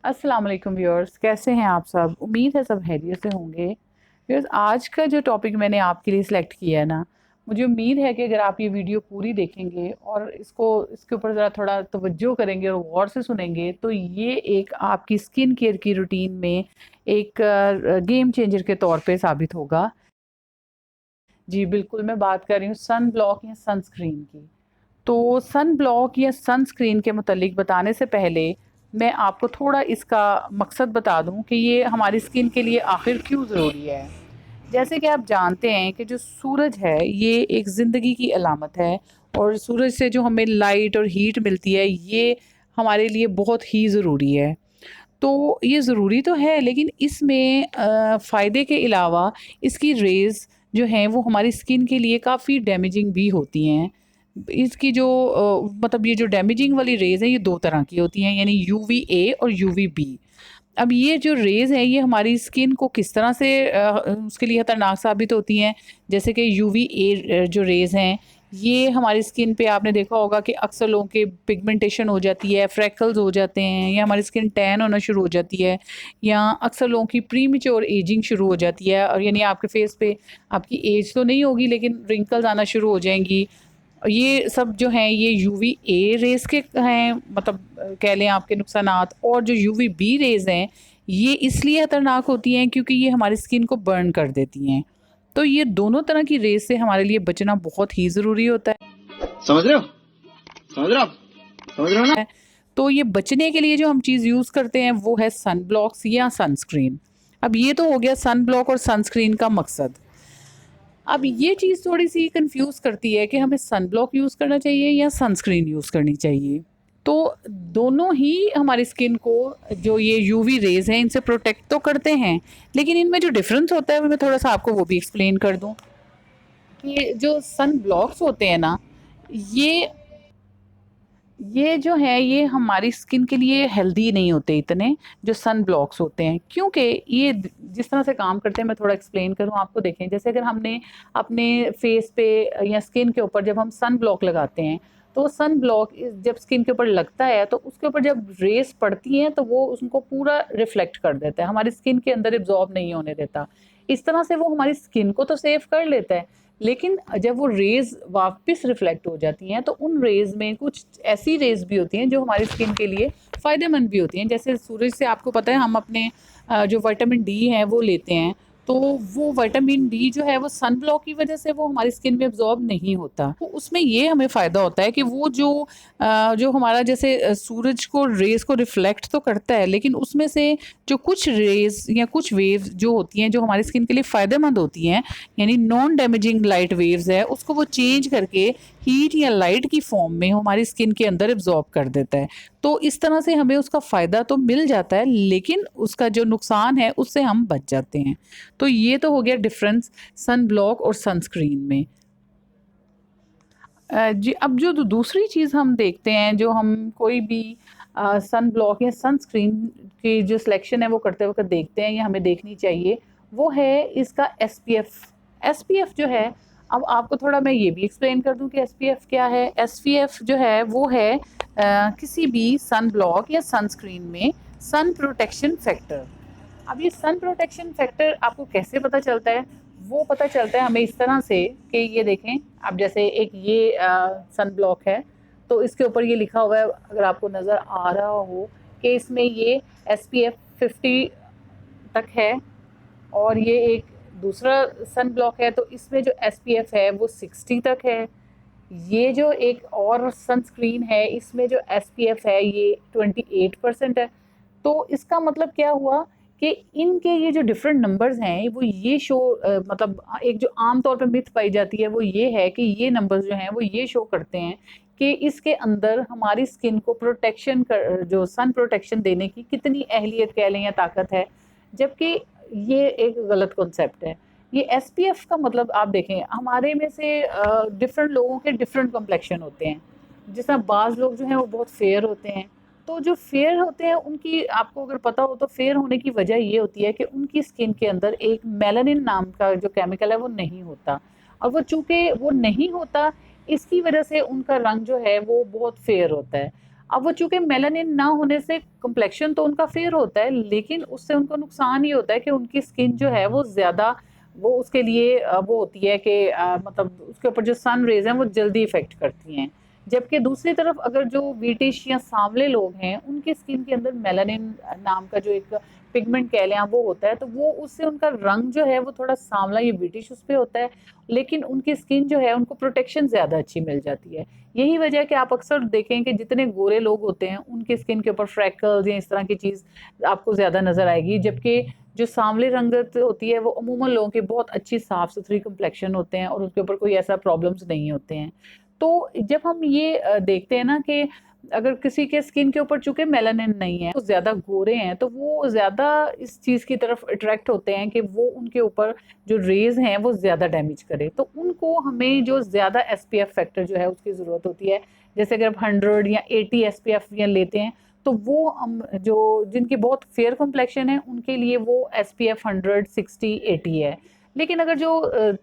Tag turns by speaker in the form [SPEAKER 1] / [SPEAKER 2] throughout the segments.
[SPEAKER 1] अस्सलाम वालेकुम व्यूअर्स, कैसे हैं आप सब? उम्मीद है सब खैरियत से होंगे। व्यूअर्स, आज का जो टॉपिक मैंने आपके लिए सिलेक्ट किया है ना, मुझे उम्मीद है कि अगर आप ये वीडियो पूरी देखेंगे और इसके ऊपर ज़रा थोड़ा तवज्जो करेंगे और गौर से सुनेंगे, तो ये एक आपकी स्किन केयर की रूटीन में एक गेम चेंजर के तौर पे साबित होगा। जी बिल्कुल, मैं बात कर रही हूँ सन ब्लॉक या सनस्क्रीन की। तो सन ब्लॉक या सनस्क्रीन के मुतालिक बताने से पहले मैं आपको थोड़ा इसका मकसद बता दूं कि ये हमारी स्किन के लिए आखिर क्यों ज़रूरी है। जैसे कि आप जानते हैं कि जो सूरज है ये एक ज़िंदगी की अलामत है, और सूरज से जो हमें लाइट और हीट मिलती है ये हमारे लिए बहुत ही ज़रूरी है। तो ये ज़रूरी तो है, लेकिन इसमें फ़ायदे के अलावा इसकी रेज़ जो हैं वो हमारी स्किन के लिए काफ़ी डैमेजिंग भी होती हैं। इसकी जो मतलब ये जो डैमेजिंग वाली रेज़ हैं ये 2 तरह की होती हैं, यानी यूवीए और यूवीबी। अब ये जो रेज़ हैं ये हमारी स्किन को किस तरह से उसके लिए खतरनाक साबित होती हैं। जैसे कि यूवीए जो रेज़ हैं ये हमारी स्किन पे आपने देखा होगा कि अक्सर लोगों के पिगमेंटेशन हो जाती है, फ्रैकल्स हो जाते हैं, या हमारी स्किन टैन होना शुरू हो जाती है, या अक्सर लोगों की प्रीमेच्योर एजिंग शुरू हो जाती है, और यानी आपके फेस पे आपकी एज तो नहीं होगी लेकिन रिंकल्स आना शुरू हो जाएंगी। ये सब जो हैं ये यूवी ए रेज़ के हैं, मतलब कह लें आपके नुकसानात। और जो यूवी बी रेज़ हैं ये इसलिए खतरनाक होती हैं क्योंकि ये हमारी स्किन को बर्न कर देती हैं। तो ये दोनों तरह की रेज़ से हमारे लिए बचना बहुत ही ज़रूरी होता
[SPEAKER 2] समझ रहे हो? समझ रहे हो आप? समझ रहे हो ना?
[SPEAKER 1] है। तो ये बचने के लिए जो हम चीज़ यूज़ करते हैं वो है सन ब्लॉक्स या सनस्क्रीन। अब ये तो हो गया सन ब्लॉक और सनस्क्रीन का मकसद। अब ये चीज़ थोड़ी-सी कन्फ्यूज़ करती है कि हमें सन ब्लॉक यूज़ करना चाहिए या सनस्क्रीन यूज़ करनी चाहिए। तो दोनों ही हमारी स्किन को जो ये यूवी रेज़ हैं इनसे प्रोटेक्ट तो करते हैं, लेकिन इनमें जो डिफ़रेंस होता है वो मैं थोड़ा-सा आपको वो भी एक्सप्लेन कर दूँ। कि जो सन ब्लॉक्स होते हैं ना, ये ये जो है ये हमारी स्किन के लिए हेल्दी नहीं होते इतने, जो सन ब्लॉक्स होते हैं। क्योंकि ये जिस तरह से काम करते हैं मैं थोड़ा एक्सप्लेन करूँ आपको। देखें, जैसे अगर हमने अपने फेस पे या स्किन के ऊपर जब हम सन ब्लॉक लगाते हैं, तो सन ब्लॉक जब स्किन के ऊपर लगता है तो उसके ऊपर जब रेस पड़ती हैं तो वो उसको पूरा रिफ्लेक्ट कर देता है, हमारी स्किन के अंदर एब्जॉर्ब नहीं होने देता। इस तरह से वो हमारी स्किन को तो सेव कर लेता है, लेकिन जब वो रेज़ वापस रिफ्लेक्ट हो जाती हैं तो उन रेज़ में कुछ ऐसी रेज़ भी होती हैं जो हमारी स्किन के लिए फ़ायदेमंद भी होती हैं। जैसे सूरज से आपको पता है हम अपने जो विटामिन डी है वो लेते हैं, तो वो विटामिन डी जो है वो सन ब्लॉक की वज़ह से वो हमारी स्किन में एब्ज़ॉर्ब नहीं होता। तो उसमें ये हमें फ़ायदा होता है कि वो जो हमारा जैसे सूरज को रेज़ को रिफ्लेक्ट तो करता है, लेकिन उसमें से जो कुछ रेज़ या कुछ वेव्स जो होती हैं जो हमारी स्किन के लिए फ़ायदेमंद होती हैं, यानी नॉन डैमेजिंग लाइट वेव्स है, उसको वो चेंज करके हीट या लाइट की फॉर्म में हमारी स्किन के अंदर एब्जॉर्ब कर देता है। तो इस तरह से हमें उसका फ़ायदा तो मिल जाता है, लेकिन उसका जो नुकसान है उससे हम बच जाते हैं। तो ये तो हो गया डिफरेंस सन ब्लॉक और सनस्क्रीन में। जी, अब जो दूसरी चीज़ हम देखते हैं, जो हम कोई भी सन ब्लॉक या सनस्क्रीन की जो सिलेक्शन है वो करते वक़्त देखते हैं या हमें देखनी चाहिए, वो है इसका एसपीएफ। एसपीएफ जो है, अब आपको थोड़ा मैं ये भी एक्सप्लेन कर दूँ कि एसपीएफ क्या है। एसपीएफ जो है वो है किसी भी सन ब्लॉक या सनस्क्रीन में सन प्रोटेक्शन फैक्टर। अब ये सन प्रोटेक्शन फैक्टर आपको कैसे पता चलता है? वो पता चलता है हमें इस तरह से कि ये देखें, अब जैसे एक ये सन ब्लॉक है, तो इसके ऊपर ये लिखा हुआ है, अगर आपको नज़र आ रहा हो, कि इसमें ये एसपीएफ 50 तक है। और ये एक दूसरा सन ब्लॉक है तो इसमें जो एसपीएफ है वो 60 तक है। ये जो एक और सनस्क्रीन है इसमें जो एसपीएफ है ये 28% है। तो इसका मतलब क्या हुआ कि इनके ये जो डिफरेंट नंबर्स हैं वो ये शो मतलब एक जो आम तौर पे मिथ पाई जाती है वो ये है कि ये नंबर्स जो हैं वो ये शो करते हैं कि इसके अंदर हमारी स्किन को प्रोटेक्शन कर, जो सन प्रोटेक्शन देने की कितनी अहलियत कह लें या ताकत है, जबकि ये एक गलत कॉन्सेप्ट है। ये एसपीएफ का मतलब आप देखें, हमारे में से डिफरेंट लोगों के डिफरेंट कम्प्लेक्शन होते हैं। जिस तरह बाज़ लोग जो हैं वो बहुत फेयर होते हैं, तो जो फेयर होते हैं उनकी आपको अगर पता हो तो फेयर होने की वजह ये होती है कि उनकी स्किन के अंदर एक मेलानिन नाम का जो केमिकल है वो नहीं होता, और वो चूँकि वो नहीं होता इसकी वजह से उनका रंग जो है वो बहुत फेयर होता है। अब वो चूंकि मेलानिन ना होने से कम्प्लेक्शन तो उनका फेयर होता है, लेकिन उससे उनको नुकसान ये होता है कि उनकी स्किन जो है वो ज़्यादा, वो उसके लिए वो होती है कि मतलब उसके ऊपर जो सन रेज हैं वो जल्दी इफेक्ट करती हैं। जबकि दूसरी तरफ अगर जो व्हीटिश या सांवले लोग हैं उनकी स्किन के अंदर मेलानिन नाम का जो एक पिगमेंट कह लें आप वो होता है, तो वो उससे उनका रंग जो है वो थोड़ा सांवला या ब्रिटिश उस पे होता है, लेकिन उनकी स्किन जो है उनको प्रोटेक्शन ज़्यादा अच्छी मिल जाती है। यही वजह है कि आप अक्सर देखें कि जितने गोरे लोग होते हैं उनकी स्किन के ऊपर फ्रैकल्स या इस तरह की चीज़ आपको ज़्यादा नज़र आएगी, जबकि जो सांवले रंगत होती है वो अमूमन लोगों की बहुत अच्छी साफ सुथरी कम्प्लेक्शन होते हैं और उसके ऊपर कोई ऐसा प्रॉब्लम्स नहीं होते हैं। तो जब हम ये देखते हैं ना कि अगर किसी के स्किन के ऊपर चूंकि मेलानिन नहीं है, वो ज़्यादा गोरे हैं, तो वो ज़्यादा इस चीज़ की तरफ अट्रैक्ट होते हैं कि वो उनके ऊपर जो रेज़ हैं वो ज़्यादा डैमेज करे। तो उनको हमें जो ज़्यादा एसपीएफ फैक्टर जो है उसकी ज़रूरत होती है। जैसे अगर आप 100 या 80 एसपीएफ या लेते हैं, तो वो हम जो जिनकी बहुत फेयर कम्प्लेक्शन है उनके लिए वो एसपीएफ 100, 60, 80 है। लेकिन अगर जो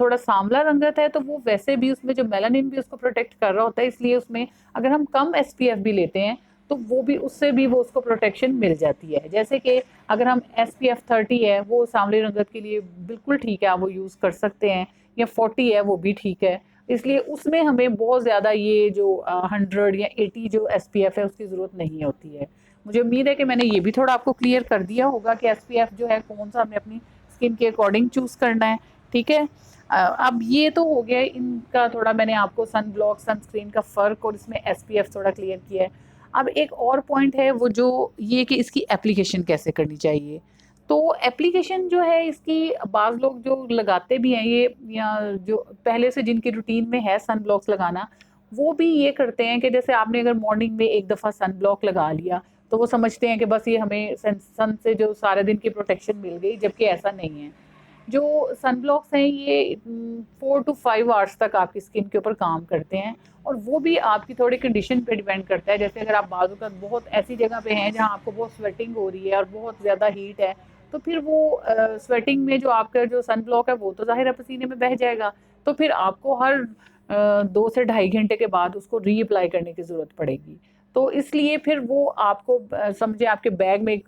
[SPEAKER 1] थोड़ा सांवला रंगत है तो वो वैसे भी उसमें जो मेलानिन भी उसको प्रोटेक्ट कर रहा होता है, इसलिए उसमें अगर हम कम एसपीएफ भी लेते हैं तो वो भी उससे भी वो उसको प्रोटेक्शन मिल जाती है। जैसे कि अगर हम एसपीएफ 30 है वो सांवले रंगत के लिए बिल्कुल ठीक है, आप वो यूज़ कर सकते हैं, या 40 है वो भी ठीक है। इसलिए उसमें हमें बहुत ज़्यादा ये जो 100 या 80 जो एसपीएफ है उसकी ज़रूरत नहीं होती है। मुझे उम्मीद है कि मैंने ये भी थोड़ा आपको क्लियर कर दिया होगा कि एसपीएफ जो है कौन सा हमें अपनी स्किन के अकॉर्डिंग चूज़ करना है। ठीक है। अब ये तो हो गया इनका, थोड़ा मैंने आपको सन ब्लॉक सनस्क्रीन का फ़र्क और इसमें एसपीएफ थोड़ा क्लियर किया है। अब एक और पॉइंट है वो जो ये कि इसकी एप्लीकेशन कैसे करनी चाहिए। तो एप्लीकेशन जो है इसकी, बाज़ लोग जो लगाते भी हैं ये, या जो पहले से जिनकी रूटीन में है सन ब्लॉक्स लगाना, वो भी ये करते हैं कि जैसे आपने अगर मॉर्निंग में एक दफ़ा सन ब्लॉक लगा लिया तो वो समझते हैं कि बस ये हमें सन से जो सारे दिन की प्रोटेक्शन मिल गई, जबकि ऐसा नहीं है। जो सन ब्लॉक्स हैं ये 4 टू 5 आवर्स तक आपकी स्किन के ऊपर काम करते हैं, और वो भी आपकी थोड़ी कंडीशन पे डिपेंड करता है। जैसे अगर आप बाजू का बहुत ऐसी जगह पे हैं जहाँ आपको बहुत स्वेटिंग हो रही है और बहुत ज़्यादा हीट है, तो फिर वो स्वेटिंग में जो आपका जो सन ब्लॉक है वो तो ज़ाहिर है पसीने में बह जाएगा, तो फिर आपको हर 2 से ढाई घंटे के बाद उसको रीअप्लाई करने की ज़रूरत पड़ेगी। तो इसलिए फिर वो आपको समझे आपके बैग में एक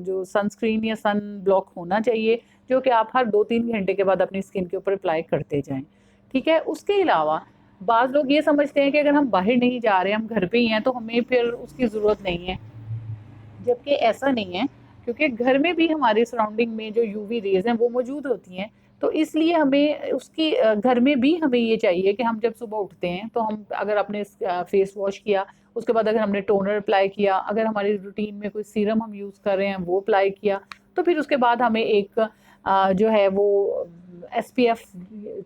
[SPEAKER 1] जो सनस्क्रीन या सन ब्लॉक होना चाहिए, जो कि आप हर 2-3 घंटे के बाद अपनी स्किन के ऊपर अप्लाई करते जाएँ। ठीक है? उसके अलावा बाज़ लोग ये समझते हैं कि अगर हम बाहर नहीं जा रहे हैं, हम घर पे ही हैं, तो हमें फिर उसकी ज़रूरत नहीं है। जबकि ऐसा नहीं है, क्योंकि घर में भी हमारे सराउंडिंग में जो यूवी रेज़ हैं वो मौजूद होती हैं। तो इसलिए हमें उसकी घर में भी हमें ये चाहिए कि हम जब सुबह उठते हैं तो हम अगर अपने फेस वॉश किया, उसके बाद अगर हमने टोनर अप्लाई किया, अगर हमारी रूटीन में कोई सीरम हम यूज़ कर रहे हैं वो अप्लाई किया, तो फिर उसके बाद हमें एक जो है वो एसपीएफ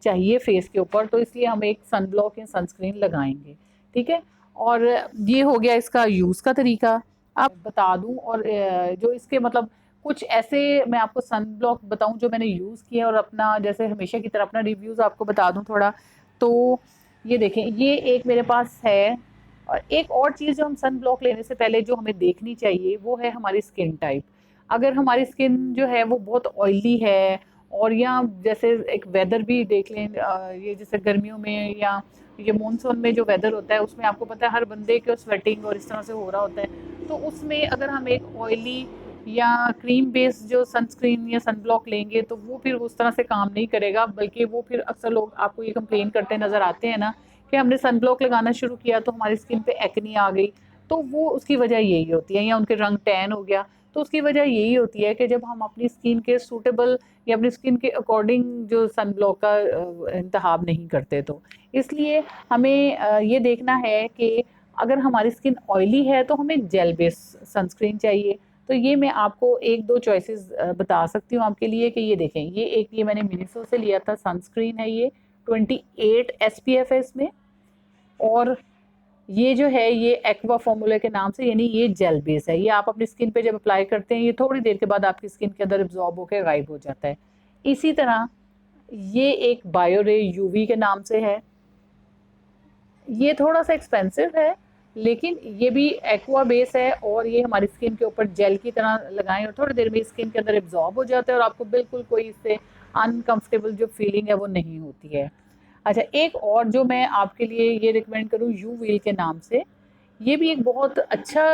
[SPEAKER 1] चाहिए फेस के ऊपर, तो इसलिए हम एक सन ब्लॉक या सनस्क्रीन लगाएँगे। ठीक है? और ये हो गया इसका यूज़ का तरीका। अब बता दूँ, और जो इसके मतलब कुछ ऐसे मैं आपको सन ब्लॉक बताऊँ जो मैंने यूज़ किए और अपना जैसे हमेशा की तरह अपना रिव्यूज़ आपको बता दूँ थोड़ा। तो ये देखें, ये एक मेरे पास है, और एक और चीज़ जो हम सन ब्लॉक लेने से पहले जो हमें देखनी चाहिए वो है हमारी स्किन टाइप। अगर हमारी स्किन जो है वो बहुत ऑयली है, और या जैसे एक वेदर भी देख लें, ये जैसे गर्मियों में या ये मॉनसून में जो वेदर होता है उसमें आपको पता है हर बंदे को स्वेटिंग और इस तरह से हो रहा होता है। तो उसमें अगर हम एक ऑयली या क्रीम बेस्ड जो सनस्क्रीन या सन ब्लॉक लेंगे तो वो फिर उस तरह से काम नहीं करेगा, बल्कि वो फिर अक्सर लोग आपको ये कंप्लेन करते नज़र आते हैं ना कि हमने सन ब्लॉक लगाना शुरू किया तो हमारी स्किन पे एक्नी आ गई। तो वो उसकी वजह यही होती है, या उनके रंग टैन हो गया। तो उसकी वजह यही होती है कि जब हम अपनी स्किन के सूटेबल या अपनी स्किन के अकॉर्डिंग जो सन ब्लॉक का इंतखाब नहीं करते। तो इसलिए हमें ये देखना है कि अगर हमारी स्किन ऑयली है तो हमें जेल बेस्ड सनस्क्रीन चाहिए। तो ये मैं आपको 1-2 चॉइसेस बता सकती हूँ आपके लिए कि ये देखें, ये एक ये मैंने मिनिसो से लिया था सनस्क्रीन है, ये 28 एसपीएफ है इसमें, और ये जो है ये एक्वा फॉर्मूला के नाम से, यानी ये जेल बेस है। ये आप अपनी स्किन पे जब अप्लाई करते हैं ये थोड़ी देर के बाद आपकी स्किन के अंदर एब्जॉर्ब होकर गायब हो जाता है। इसी तरह ये एक बायोरे यूवी के नाम से है, ये थोड़ा सा एक्सपेंसिव है, लेकिन ये भी एक्वा बेस है, और ये हमारी स्किन के ऊपर जेल की तरह लगाएं और थोड़ी देर में स्किन के अंदर एब्जॉर्ब हो जाता है और आपको बिल्कुल कोई इससे अनकंफर्टेबल जो फीलिंग है वो नहीं होती है। अच्छा, एक और जो मैं आपके लिए ये रिकमेंड करूँ यू व्हील के नाम से, ये भी एक बहुत अच्छा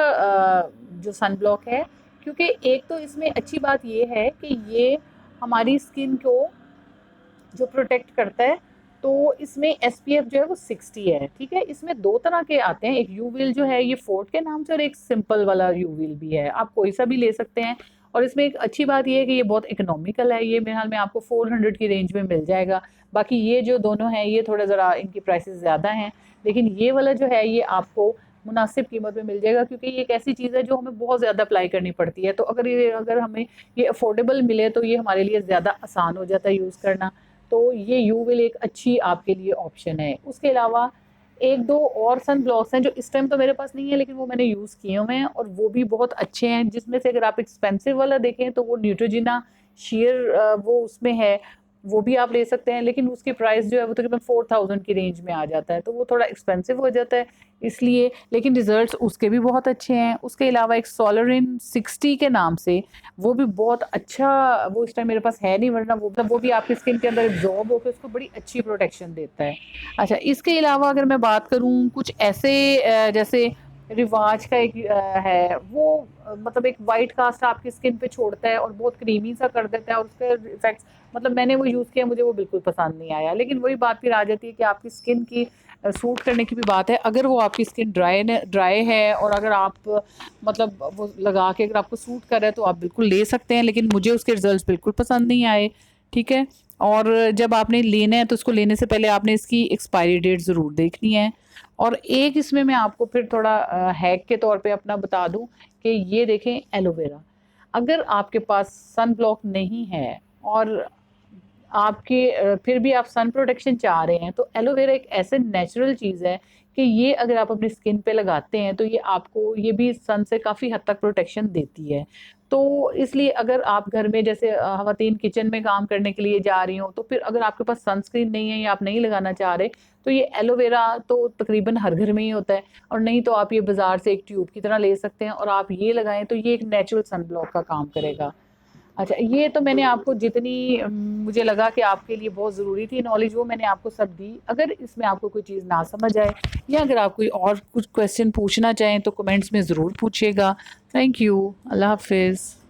[SPEAKER 1] जो सन ब्लॉक है, क्योंकि एक तो इसमें अच्छी बात ये है कि ये हमारी स्किन को जो प्रोटेक्ट करता है, तो इसमें एसपीएफ जो है वो 60 है, ठीक है। इसमें दो तरह के आते हैं, एक यू व्हील जो है ये फोर्ट के नाम से, और एक सिंपल वाला यू व्हील भी है, आप कोई सा भी ले सकते हैं। और इसमें एक अच्छी बात ये है कि ये बहुत इकोनॉमिकल है, ये मेरे ख्याल में आपको 400 की रेंज में मिल जाएगा। बाकी ये जो दोनों हैं ये थोड़ा ज़रा इनकी प्राइसेस ज़्यादा हैं, लेकिन ये वाला जो है ये आपको मुनासिब कीमत में मिल जाएगा, क्योंकि ये एक ऐसी चीज़ है जो हमें बहुत ज़्यादा अप्लाई करनी पड़ती है। तो अगर हमें ये अफोर्डेबल मिले तो ये हमारे लिए ज़्यादा आसान हो जाता है यूज़ करना। तो ये यू विल एक अच्छी आपके लिए ऑप्शन है। उसके अलावा एक दो और सन ब्लॉक्स हैं जो इस टाइम तो मेरे पास नहीं है, लेकिन वो मैंने यूज़ किए हुए हैं और वो भी बहुत अच्छे हैं, जिसमें से अगर आप एक्सपेंसिव वाला देखें तो वो न्यूट्रोजिना शेयर वो उसमें है, वो भी आप ले सकते हैं, लेकिन उसकी प्राइस जो है वो तकरीबन 4000 की रेंज में आ जाता है, तो वो थोड़ा एक्सपेंसिव हो जाता है इसलिए। लेकिन रिजल्ट्स उसके भी बहुत अच्छे हैं। उसके अलावा एक सोलरिन 60 के नाम से वो भी बहुत अच्छा, वो इस टाइम मेरे पास है नहीं, वरना वो भी आपकी स्किन के अंदर एब्जॉर्ब होकर उसको बड़ी अच्छी प्रोटेक्शन देता है। अच्छा, इसके अलावा अगर मैं बात करूँ कुछ ऐसे जैसे रिवाज का एक है वो मतलब एक वाइट कास्ट आपकी स्किन पे छोड़ता है और बहुत क्रीमी सा कर देता है, और उसका इफेक्ट्स मतलब मैंने वो यूज़ किया, मुझे वो बिल्कुल पसंद नहीं आया। लेकिन वही बात फिर आ जाती है कि आपकी स्किन की सूट करने की भी बात है। अगर वो आपकी स्किन ड्राई है और अगर आप मतलब वो लगा के अगर आपको सूट कर रहा है तो आप बिल्कुल ले सकते हैं, लेकिन मुझे उसके रिजल्ट्स बिल्कुल पसंद नहीं आए, ठीक है। और जब आपने लेना है तो उसको लेने से पहले आपने इसकी एक्सपायरी डेट ज़रूर देखनी है। और एक इसमें मैं आपको फिर थोड़ा हैक के तौर पे अपना बता दूं कि ये देखें एलोवेरा, अगर आपके पास सन ब्लॉक नहीं है और आपके फिर भी आप सन प्रोटेक्शन चाह रहे हैं, तो एलोवेरा एक ऐसे नेचुरल चीज़ है कि ये अगर आप अपनी स्किन पे लगाते हैं तो ये आपको ये भी सन से काफ़ी हद तक प्रोटेक्शन देती है। तो इसलिए अगर आप घर में जैसे ख़वातीन किचन में काम करने के लिए जा रही हों, तो फिर अगर आपके पास सनस्क्रीन नहीं है या आप नहीं लगाना चाह रहे, तो ये एलोवेरा तो तकरीबन हर घर में ही होता है, और नहीं तो आप ये बाज़ार से एक ट्यूब की तरह ले सकते हैं और आप ये लगाएँ तो ये एक नेचुरल सन ब्लॉक का काम करेगा। अच्छा, ये तो मैंने आपको जितनी मुझे लगा कि आपके लिए बहुत ज़रूरी थी नॉलेज, वो मैंने आपको सब दी। अगर इसमें आपको कोई चीज़ ना समझ आए या अगर आप कोई और कुछ क्वेश्चन पूछना चाहें तो कमेंट्स में ज़रूर पूछिएगा। Thank you. अल्लाह हाफ़िज़।